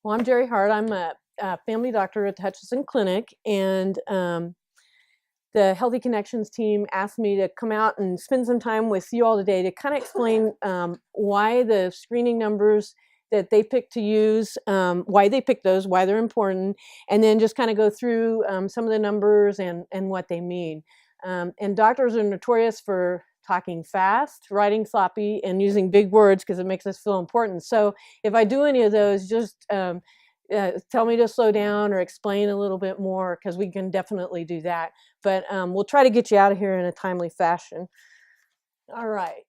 Well, I'm Jerry Hart. I'm a family doctor at the Hutchinson Clinic, and the Healthy Connections team asked me to come out and spend some time with you all today to kind of explain why the screening numbers that they picked to use, why they picked those, why they're important, and then just kind of go through some of the numbers and what they mean. And doctors are notorious for talking fast, writing sloppy, and using big words because it makes us feel important. So if I do any of those, just tell me to slow down or explain a little bit more because we can definitely do that. But we'll try to get you out of here in a timely fashion. All right.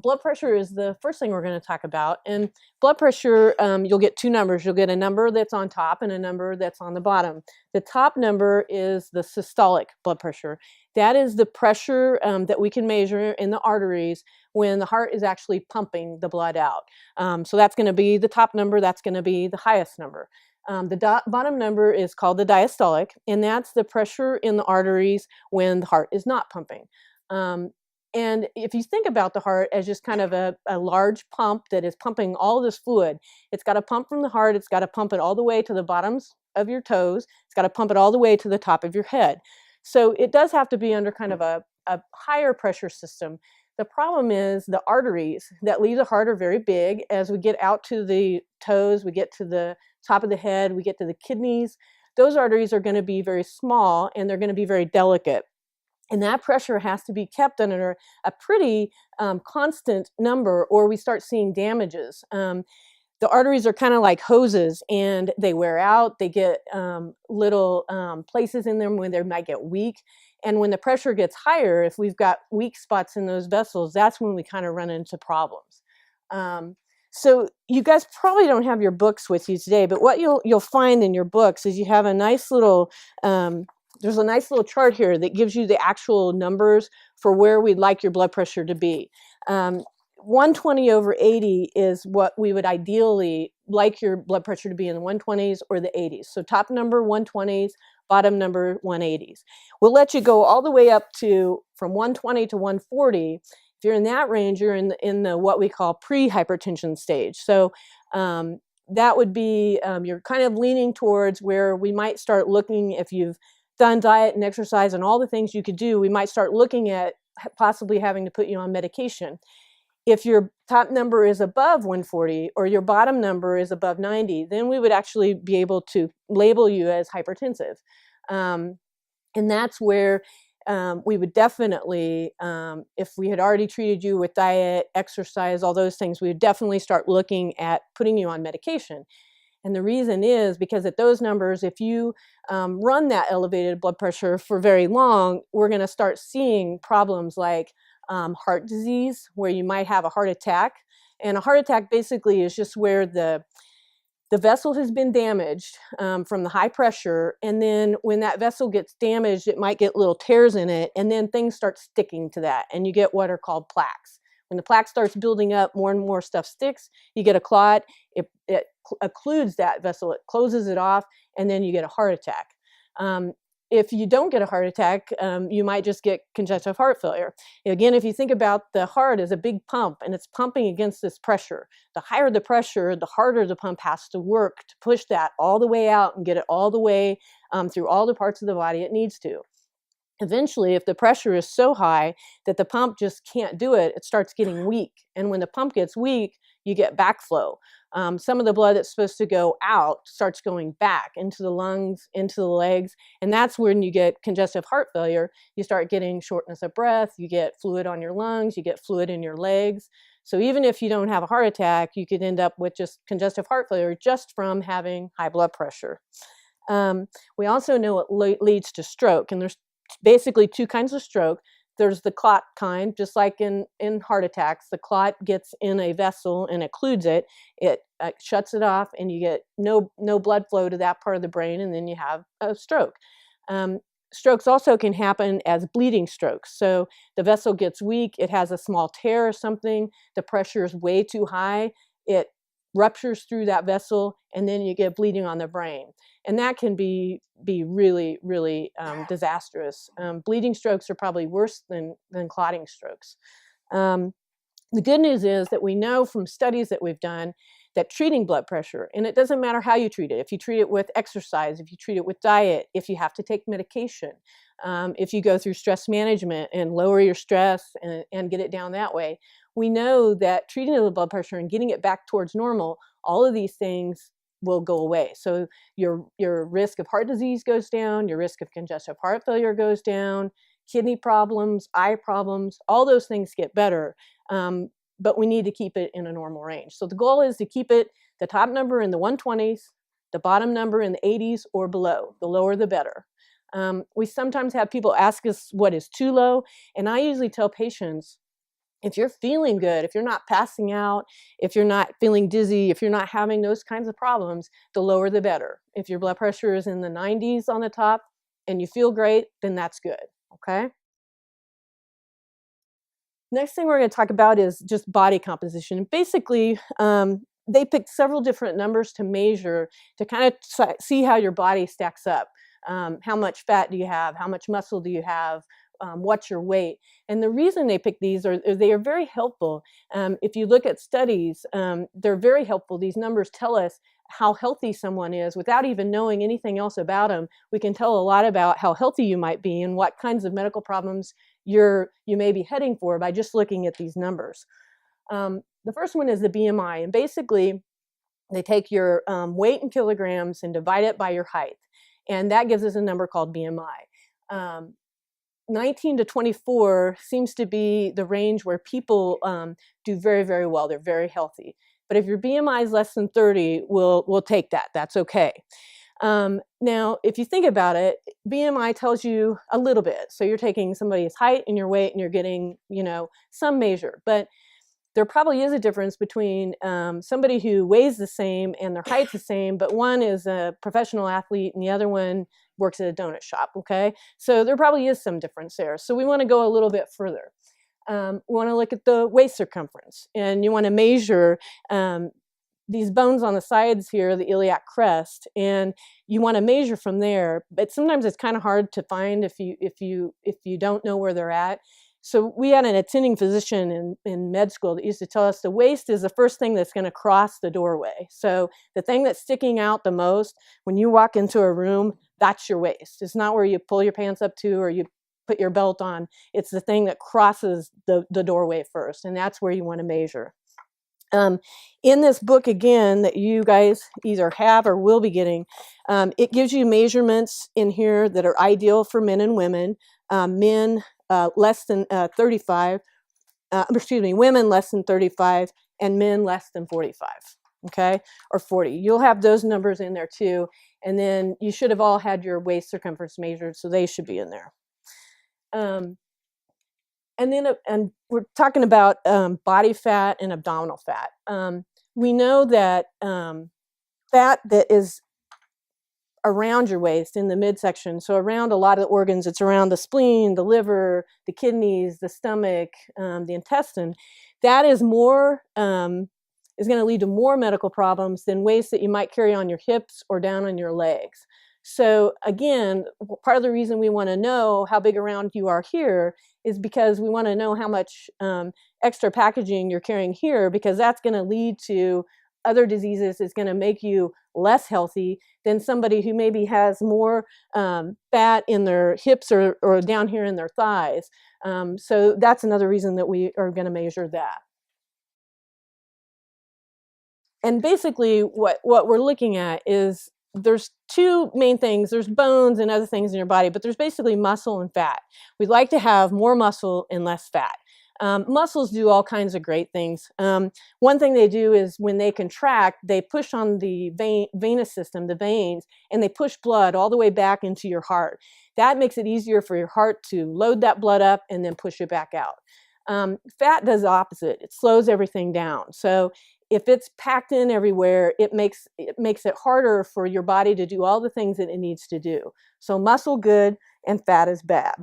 Blood pressure is the first thing we're going to talk about. And blood pressure, you'll get two numbers. You'll get a number that's on top and a number that's on the bottom. The top number is the systolic blood pressure. That is the pressure that we can measure in the arteries when the heart is actually pumping the blood out. So that's going to be the top number. That's going to be the highest number. The bottom number is called the diastolic, and that's the pressure in the arteries when the heart is not pumping. And if you think about the heart as just kind of a large pump that is pumping all this fluid, it's got to pump from the heart, it's got to pump it all the way to the bottoms of your toes, it's got to pump it all the way to the top of your head. So it does have to be under kind of a higher pressure system. The problem is the arteries that leave the heart are very big. As we get out to the toes, we get to the top of the head, we get to the kidneys, those arteries are going to be very small and they're going to be very delicate. And that pressure has to be kept under a pretty constant number or we start seeing damages. The arteries are kind of like hoses and they wear out. They get little places in them when they might get weak. And when the pressure gets higher, if we've got weak spots in those vessels, that's when we kind of run into problems. So you guys probably don't have your books with you today, but what you'll find in your books is you have a nice little there's a nice little chart here that gives you the actual numbers for where we'd like your blood pressure to be. 120 over 80 is what we would ideally like your blood pressure to be in the 120s or the 80s. So top number 120s, bottom number 180s. We'll let you go all the way up to from 120 to 140. If you're in that range, you're in the what we call pre-hypertension stage. So that would be you're kind of leaning towards where we might start looking if you've done diet and exercise and all the things you could do, we might start looking at possibly having to put you on medication. If your top number is above 140 or your bottom number is above 90, then we would actually be able to label you as hypertensive. And that's where we would definitely, if we had already treated you with diet, exercise, all those things, we would definitely start looking at putting you on medication. And the reason is because at those numbers, if you run that elevated blood pressure for very long, we're going to start seeing problems like heart disease, where you might have a heart attack. And a heart attack basically is just where the vessel has been damaged from the high pressure. And then when that vessel gets damaged, it might get little tears in it. And then things start sticking to that. And you get what are called plaques. When the plaque starts building up, more and more stuff sticks. You get a clot. It occludes that vessel. It closes it off. And then you get a heart attack. If you don't get a heart attack, you might just get congestive heart failure. Again, if you think about the heart as a big pump and it's pumping against this pressure, the higher the pressure, the harder the pump has to work to push that all the way out and get it all the way through all the parts of the body it needs to. Eventually, if the pressure is so high that the pump just can't do it, it starts getting weak. And when the pump gets weak, you get backflow. Some of the blood that's supposed to go out starts going back into the lungs, into the legs, and that's when you get congestive heart failure. You start getting shortness of breath, you get fluid on your lungs, you get fluid in your legs. So even if you don't have a heart attack, you could end up with just congestive heart failure just from having high blood pressure. We also know it leads to stroke, and there's basically two kinds of stroke. There's the clot kind, just like in heart attacks. The clot gets in a vessel and occludes it. It shuts it off, and you get no blood flow to that part of the brain, and then you have a stroke. Strokes also can happen as bleeding strokes. So the vessel gets weak. It has a small tear or something. The pressure is way too high. It ruptures through that vessel, and then you get bleeding on the brain. And that can be really, really disastrous. Bleeding strokes are probably worse than clotting strokes. The good news is that we know from studies that we've done that treating blood pressure, and it doesn't matter how you treat it, if you treat it with exercise, if you treat it with diet, if you have to take medication, if you go through stress management and lower your stress and get it down that way, we know that treating the blood pressure and getting it back towards normal, all of these things will go away. So your risk of heart disease goes down, your risk of congestive heart failure goes down, kidney problems, eye problems, all those things get better. But we need to keep it in a normal range. So the goal is to keep it, the top number in the 120s, the bottom number in the 80s or below. The lower the better. We sometimes have people ask us what is too low, and I usually tell patients, if you're feeling good, if you're not passing out, if you're not feeling dizzy, if you're not having those kinds of problems, the lower the better. If your blood pressure is in the 90s on the top and you feel great, then that's good, okay? Next thing we're going to talk about is just body composition. Basically, they picked several different numbers to measure to kind of see how your body stacks up. How much fat do you have? How much muscle do you have? What's your weight? And the reason they pick these are they are very helpful. If you look at studies, they're very helpful. These numbers tell us how healthy someone is without even knowing anything else about them. We can tell a lot about how healthy you might be and what kinds of medical problems you may be heading for by just looking at these numbers. The first one is the BMI, and basically they take your weight in kilograms and divide it by your height, and that gives us a number called BMI. 19 to 24 seems to be the range where people do very, very well. They're very healthy. But if your BMI is less than 30, we'll take that. That's okay. Now, if you think about it, BMI tells you a little bit. So you're taking somebody's height and your weight and you're getting, some measure. But there probably is a difference between somebody who weighs the same and their height's the same, but one is a professional athlete and the other one works at a donut shop, okay? So there probably is some difference there. So we want to go a little bit further. We want to look at the waist circumference, and you want to measure these bones on the sides here, the iliac crest, and you want to measure from there. But sometimes it's kind of hard to find if you don't know where they're at. So we had an attending physician in med school that used to tell us the waist is the first thing that's going to cross the doorway. So the thing that's sticking out the most when you walk into a room, that's your waist. It's not where you pull your pants up to or you put your belt on. It's the thing that crosses the doorway first, and that's where you want to measure. In this book, again, that you guys either have or will be getting, it gives you measurements in here that are ideal for men and women. Men less than 35, women less than 35, and men less than 45, okay, or 40. You'll have those numbers in there too, and then you should have all had your waist circumference measured, so they should be in there. And we're talking about body fat and abdominal fat. We know that fat that is around your waist in the midsection, so around a lot of the organs, it's around the spleen, the liver, the kidneys, the stomach, the intestine, that is more is going to lead to more medical problems than waste that you might carry on your hips or down on your legs. So again, part of the reason we want to know how big around you are here is because we want to know how much extra packaging you're carrying here, because that's going to lead to other diseases. It's going to make you less healthy than somebody who maybe has more fat in their hips or down here in their thighs. So that's another reason that we are going to measure that. And basically what we're looking at is there's two main things. There's bones and other things in your body, but there's basically muscle and fat. We'd like to have more muscle and less fat. Muscles do all kinds of great things. One thing they do is when they contract, they push on the venous system, the veins, and they push blood all the way back into your heart. That makes it easier for your heart to load that blood up and then push it back out. Fat does the opposite. It slows everything down. So if it's packed in everywhere, it makes it harder for your body to do all the things that it needs to do. So muscle good and fat is bad.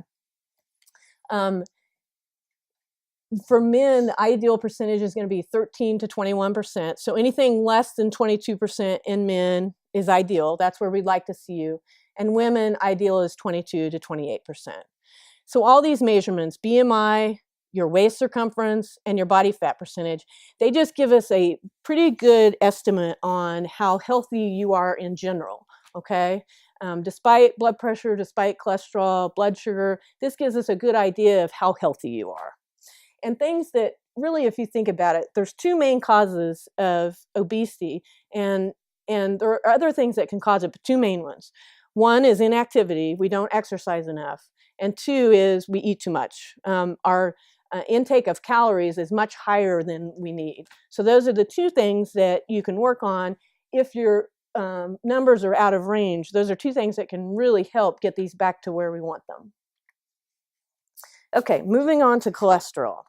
For men, the ideal percentage is going to be 13 to 21%. So anything less than 22% in men is ideal. That's where we'd like to see you. And women, ideal is 22 to 28%. So all these measurements, BMI, your waist circumference, and your body fat percentage. They just give us a pretty good estimate on how healthy you are in general, okay? Despite blood pressure, despite cholesterol, blood sugar, this gives us a good idea of how healthy you are. And things that really, if you think about it, there's two main causes of obesity, and there are other things that can cause it, but two main ones. One is inactivity. We don't exercise enough. And two is we eat too much. Our intake of calories is much higher than we need. So those are the two things that you can work on if your numbers are out of range. Those are two things that can really help get these back to where we want them. Okay, moving on to cholesterol.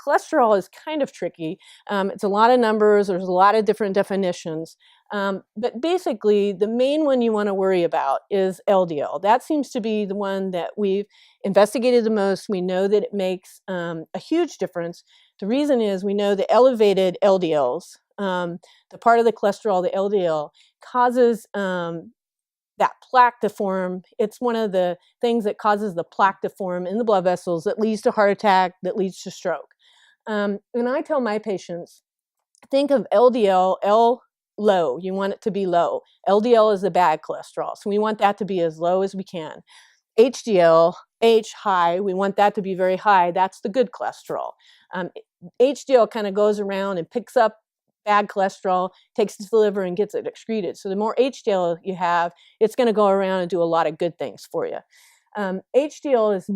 Cholesterol is kind of tricky. It's a lot of numbers. There's a lot of different definitions. But basically, the main one you want to worry about is LDL. That seems to be the one that we've investigated the most. We know that it makes a huge difference. The reason is we know the elevated LDLs, the part of the cholesterol, the LDL, causes that plaque to form. It's one of the things that causes the plaque to form in the blood vessels that leads to heart attack, that leads to stroke. And I tell my patients, think of LDL, L low. You want it to be low. LDL is the bad cholesterol. So we want that to be as low as we can. HDL, H high, we want that to be very high. That's the good cholesterol. HDL kind of goes around and picks up bad cholesterol, takes it to the liver and gets it excreted. So the more HDL you have, it's going to go around and do a lot of good things for you. HDL is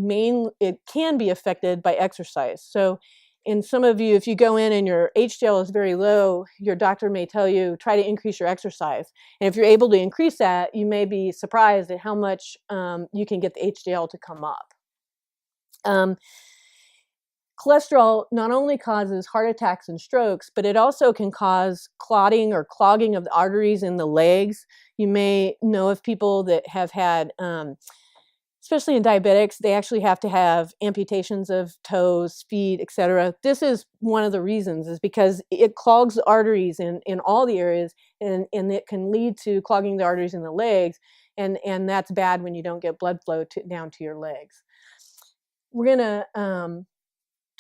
it can be affected by exercise. So in some of you, if you go in and your HDL is very low, your doctor may tell you, try to increase your exercise. And if you're able to increase that, you may be surprised at how much you can get the HDL to come up. Cholesterol not only causes heart attacks and strokes, but it also can cause clotting or clogging of the arteries in the legs. You may know of people that have had especially in diabetics, they actually have to have amputations of toes, feet, etc. This is one of the reasons, is because it clogs the arteries in all the areas, and it can lead to clogging the arteries in the legs, and that's bad when you don't get blood flow down to your legs. We're going to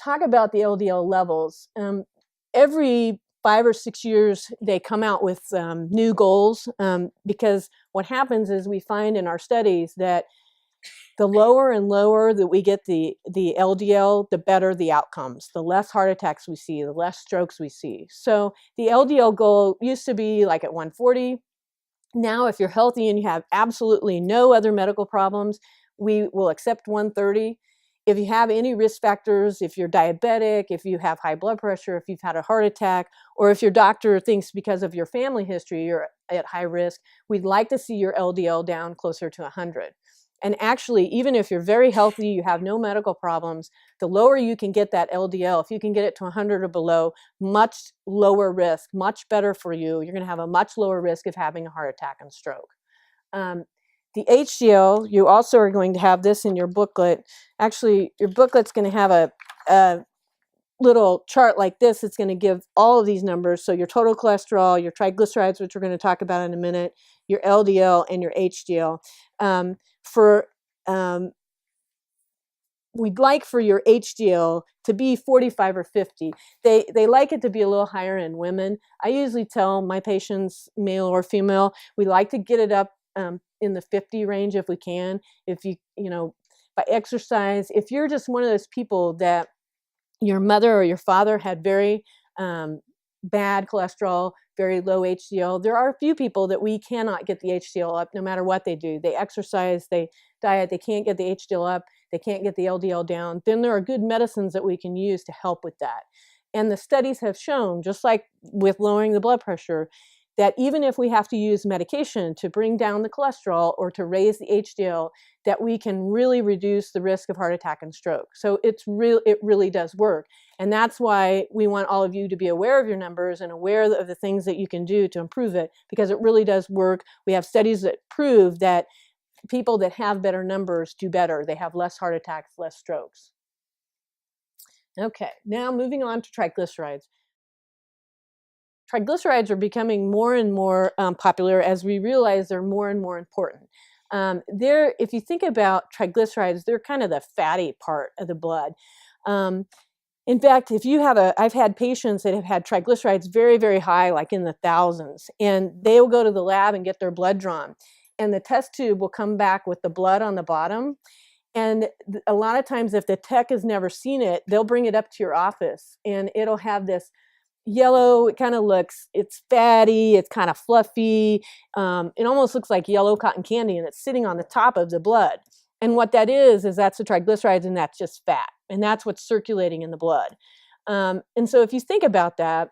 talk about the LDL levels. Every 5 or 6 years, they come out with new goals, because what happens is we find in our studies that the lower and lower that we get the LDL, the better the outcomes. The less heart attacks we see, the less strokes we see. So the LDL goal used to be like at 140. Now, if you're healthy and you have absolutely no other medical problems, we will accept 130. If you have any risk factors, if you're diabetic, if you have high blood pressure, if you've had a heart attack, or if your doctor thinks because of your family history you're at high risk, we'd like to see your LDL down closer to 100. And actually, even if you're very healthy, you have no medical problems, the lower you can get that LDL, if you can get it to 100 or below, much lower risk, much better for you. You're going to have a much lower risk of having a heart attack and stroke. The HDL, you also are going to have this in your booklet. Actually, your booklet's going to have a little chart like this. It's going to give all of these numbers. So your total cholesterol, your triglycerides, which we're going to talk about in a minute, your LDL, and your HDL. We'd like for your HDL to be 45 or 50. They like it to be a little higher in women. I usually tell my patients, male or female, we like to get it up in the 50 range if we can. If by exercise, if you're just one of those people that your mother or your father had very bad cholesterol, very low HDL, there are a few people that we cannot get the HDL up no matter what they do. They exercise, they diet, they can't get the HDL up, they can't get the LDL down. Then there are good medicines that we can use to help with that. And the studies have shown, just like with lowering the blood pressure, that even if we have to use medication to bring down the cholesterol or to raise the HDL, that we can really reduce the risk of heart attack and stroke. So it really does work. And that's why we want all of you to be aware of your numbers and aware of the things that you can do to improve it, because it really does work. We have studies that prove that people that have better numbers do better. They have less heart attacks, less strokes. Okay, now moving on to triglycerides. Triglycerides are becoming more and more popular as we realize they're more and more important. If you think about triglycerides, they're kind of the fatty part of the blood. Um, in fact, I've had patients that have had triglycerides very, very high, like in the thousands, and they will go to the lab and get their blood drawn. And the test tube will come back with the blood on the bottom. And a lot of times, if the tech has never seen it, they'll bring it up to your office and it'll have this yellow, it's fatty, it's kind of fluffy. It almost looks like yellow cotton candy, and it's sitting on the top of the blood. And what that is that's the triglycerides, and that's just fat. And that's what's circulating in the blood. And so if you think about that,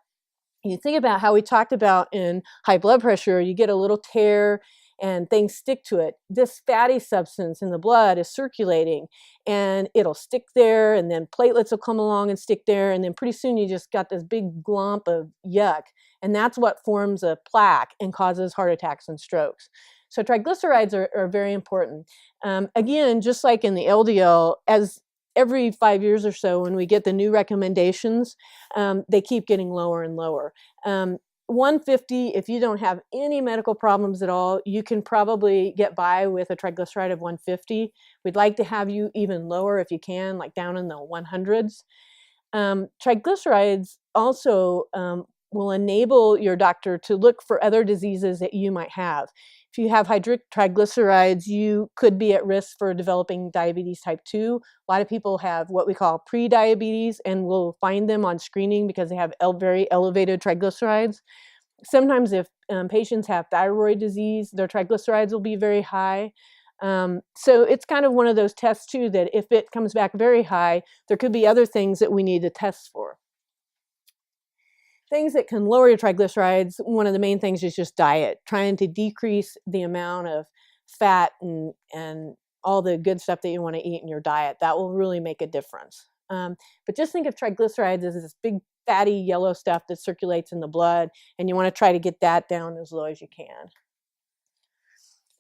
you think about how we talked about in high blood pressure, you get a little tear and things stick to it. This fatty substance in the blood is circulating and it'll stick there, and then platelets will come along and stick there, and then pretty soon you just got this big glomp of yuck, and that's what forms a plaque and causes heart attacks and strokes. So triglycerides are very important. Again, just like in the LDL, as every 5 years or so when we get the new recommendations, they keep getting lower and lower. 150, if you don't have any medical problems at all, you can probably get by with a triglyceride of 150. We'd like to have you even lower if you can, like down in the 100s. Triglycerides also will enable your doctor to look for other diseases that you might have. If you have high triglycerides, you could be at risk for developing diabetes type 2. A lot of people have what we call pre-diabetes, and we'll find them on screening because they have very elevated triglycerides. Sometimes if patients have thyroid disease, their triglycerides will be very high. So it's kind of one of those tests too, that if it comes back very high, there could be other things that we need to test for. Things that can lower your triglycerides, one of the main things is just diet, trying to decrease the amount of fat and all the good stuff that you want to eat in your diet. That will really make a difference. But just think of triglycerides as this big fatty yellow stuff that circulates in the blood, and you want to try to get that down as low as you can.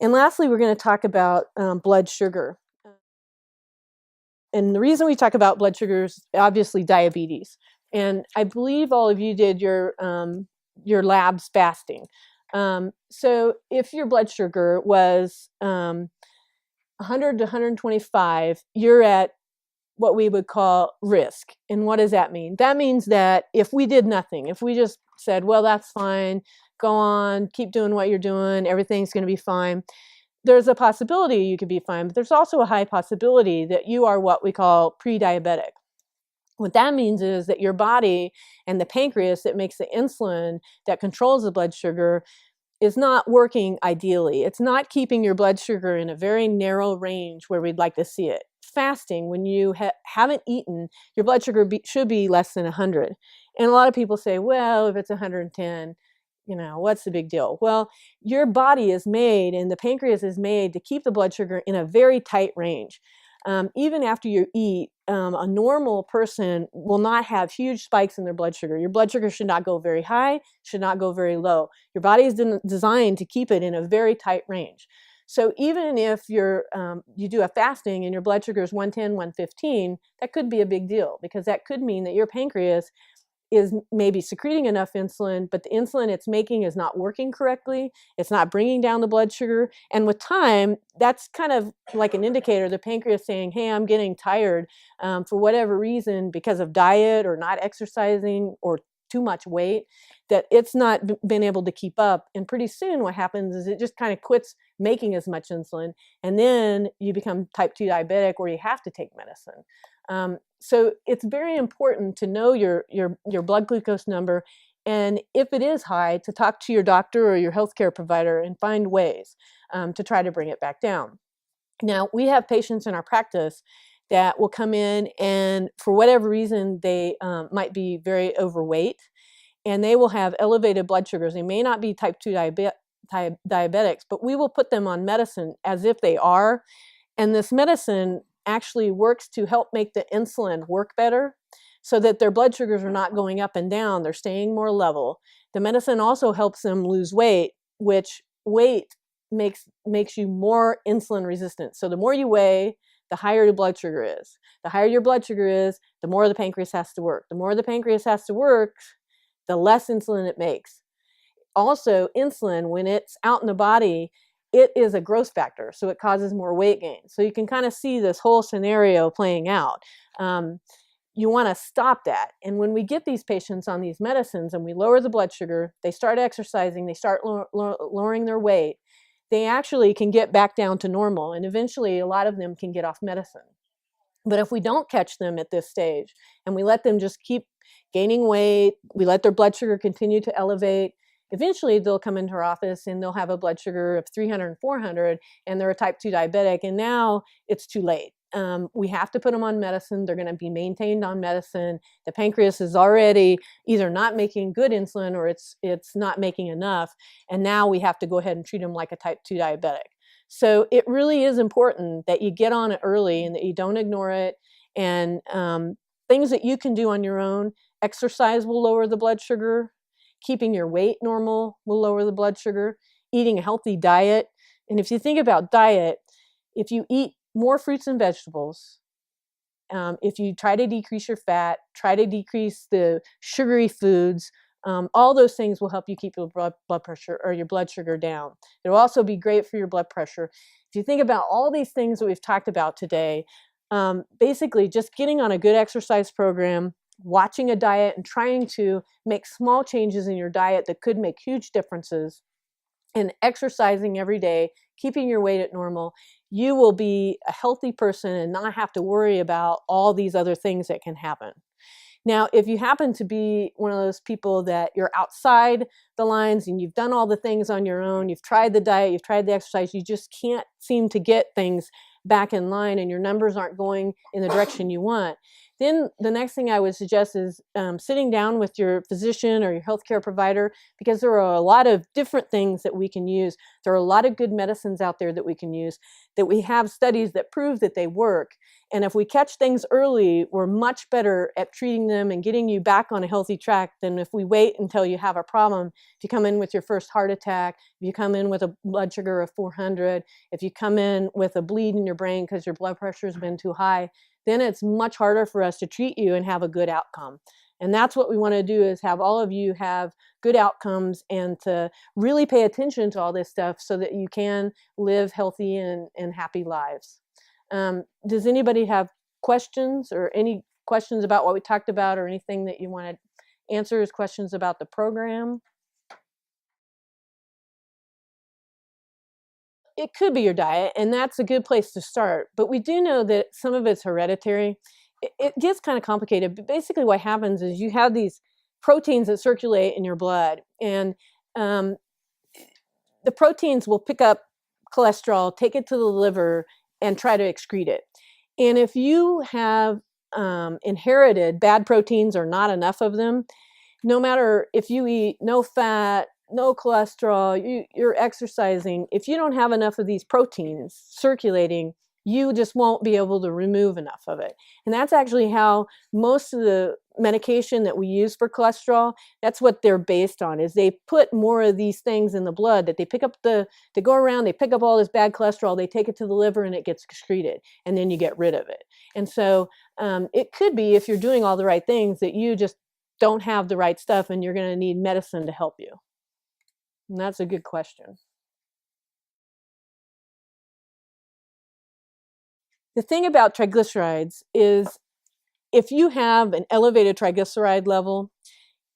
And lastly, we're going to talk about blood sugar. And the reason we talk about blood sugar is obviously diabetes. And I believe all of you did your labs fasting. So if your blood sugar was 100 to 125, you're at what we would call risk. And what does that mean? That means that if we did nothing, if we just said, well, that's fine, go on, keep doing what you're doing, everything's going to be fine, there's a possibility you could be fine, but there's also a high possibility that you are what we call pre-diabetic. What that means is that your body and the pancreas that makes the insulin that controls the blood sugar is not working ideally. It's not keeping your blood sugar in a very narrow range where we'd like to see it. Fasting, when you haven't eaten, your blood sugar should be less than 100. And a lot of people say, well, if it's 110, what's the big deal? Well, your body is made and the pancreas is made to keep the blood sugar in a very tight range. Even after you eat, a normal person will not have huge spikes in their blood sugar. Your blood sugar should not go very high, should not go very low. Your body is designed to keep it in a very tight range. So even if you do a fasting and your blood sugar is 110, 115, that could be a big deal, because that could mean that your pancreas is maybe secreting enough insulin, but the insulin it's making is not working correctly. It's not bringing down the blood sugar. And with time, that's kind of like an indicator, the pancreas saying, hey, I'm getting tired for whatever reason, because of diet or not exercising or too much weight, that it's not been able to keep up. And pretty soon what happens is it just kind of quits making as much insulin. And then you become type 2 diabetic, or you have to take medicine. So it's very important to know your blood glucose number, and if it is high, to talk to your doctor or your healthcare provider and find ways to try to bring it back down. Now, we have patients in our practice that will come in, and for whatever reason, they might be very overweight, and they will have elevated blood sugars. They may not be type 2 diabetics, but we will put them on medicine as if they are, and this medicine actually works to help make the insulin work better so that their blood sugars are not going up and down. They're staying more level. The medicine also helps them lose weight, which weight makes you more insulin resistant. So the more you weigh, the higher your blood sugar is. The higher your blood sugar is, the more the pancreas has to work. The more the pancreas has to work, the less insulin it makes. Also, insulin, when it's out in the body, it is a growth factor, so it causes more weight gain. So you can kind of see this whole scenario playing out. You want to stop that. And when we get these patients on these medicines and we lower the blood sugar, they start exercising, they start lowering their weight, they actually can get back down to normal. And eventually a lot of them can get off medicine. But if we don't catch them at this stage and we let them just keep gaining weight, we let their blood sugar continue to elevate, eventually they'll come into our office and they'll have a blood sugar of 300 and 400 and they're a type 2 diabetic, and now it's too late. We have to put them on medicine. They're going to be maintained on medicine. The pancreas is already either not making good insulin or it's not making enough, and now we have to go ahead and treat them like a type 2 diabetic. So it really is important that you get on it early and that you don't ignore it. And things that you can do on your own: exercise will lower the blood sugar, keeping your weight normal will lower the blood sugar, eating a healthy diet. And if you think about diet, if you eat more fruits and vegetables, if you try to decrease your fat, try to decrease the sugary foods, all those things will help you keep your blood pressure or your blood sugar down. It'll also be great for your blood pressure. If you think about all these things that we've talked about today, basically just getting on a good exercise program, watching a diet, and trying to make small changes in your diet that could make huge differences, and exercising every day, keeping your weight at normal, you will be a healthy person and not have to worry about all these other things that can happen. Now, if you happen to be one of those people that you're outside the lines and you've done all the things on your own, you've tried the diet, you've tried the exercise, you just can't seem to get things back in line and your numbers aren't going in the direction you want, then the next thing I would suggest is sitting down with your physician or your healthcare provider, because there are a lot of different things that we can use. There are a lot of good medicines out there that we can use, that we have studies that prove that they work. And if we catch things early, we're much better at treating them and getting you back on a healthy track than if we wait until you have a problem. If you come in with your first heart attack, if you come in with a blood sugar of 400, if you come in with a bleed in your brain because your blood pressure has been too high, then it's much harder for us to treat you and have a good outcome. And that's what we want to do, is have all of you have good outcomes and to really pay attention to all this stuff so that you can live healthy and happy lives. Does anybody have questions or any questions about what we talked about, or anything that you want to answer as questions about the program? It could be your diet, and that's a good place to start. But we do know that some of it's hereditary. It gets kind of complicated, but basically what happens is you have these proteins that circulate in your blood, and um, the proteins will pick up cholesterol, take it to the liver, and try to excrete it. And if you have inherited bad proteins or not enough of them, no matter if you eat no fat, no cholesterol, you're exercising, if you don't have enough of these proteins circulating, you just won't be able to remove enough of it. And that's actually how most of the medication that we use for cholesterol, that's what they're based on, is they put more of these things in the blood that they pick up they go around, they pick up all this bad cholesterol, they take it to the liver and it gets excreted, and then you get rid of it. And so it could be, if you're doing all the right things, that you just don't have the right stuff and you're going to need medicine to help you. And that's a good question. The thing about triglycerides is, if you have an elevated triglyceride level,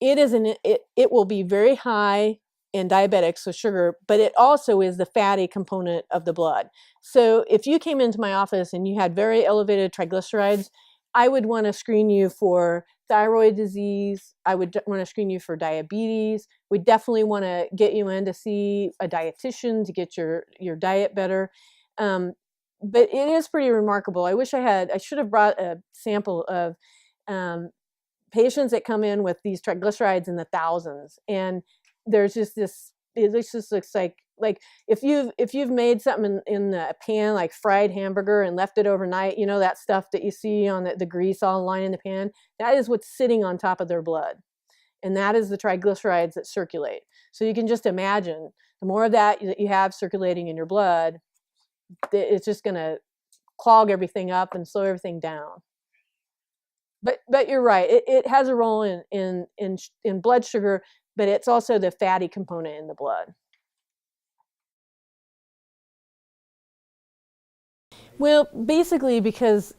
it will be very high in diabetics, so sugar, but it also is the fatty component of the blood. So if you came into my office and you had very elevated triglycerides, I would want to screen you for thyroid disease. I would want to screen you for diabetes. We definitely want to get you in to see a dietitian to get your diet better. But it is pretty remarkable. I should have brought a sample of patients that come in with these triglycerides in the thousands, and there's just this. It just looks like if you've made something in a pan, like fried hamburger, and left it overnight, you know, that stuff that you see on the grease all lining the pan. That is what's sitting on top of their blood, and that is the triglycerides that circulate. So you can just imagine, the more of that you have circulating in your blood, it's just going to clog everything up and slow everything down. But you're right. It has a role in blood sugar, but it's also the fatty component in the blood. Well, basically because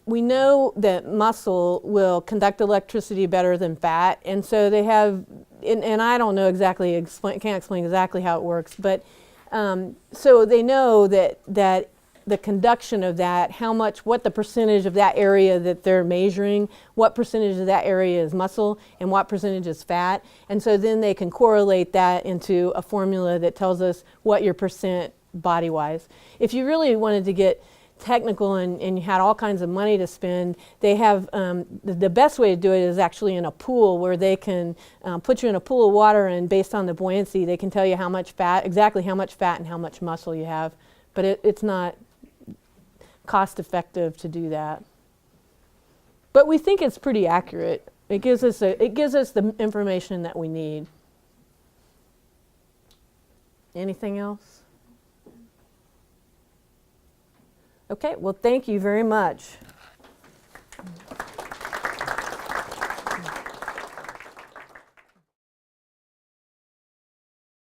we know that muscle will conduct electricity better than fat, and so they have, and I don't know exactly, can't explain exactly how it works, but so they know that the conduction of that, what the percentage of that area that they're measuring, what percentage of that area is muscle and what percentage is fat, and so then they can correlate that into a formula that tells us what your percent body-wise. If you really wanted to get technical and you had all kinds of money to spend, they have the best way to do it is actually in a pool where they can put you in a pool of water, and based on the buoyancy they can tell you how much fat, exactly how much fat and how much muscle you have. But it's not cost effective to do that. But we think it's pretty accurate. It gives us the information that we need. Anything else? Okay, well, thank you very much.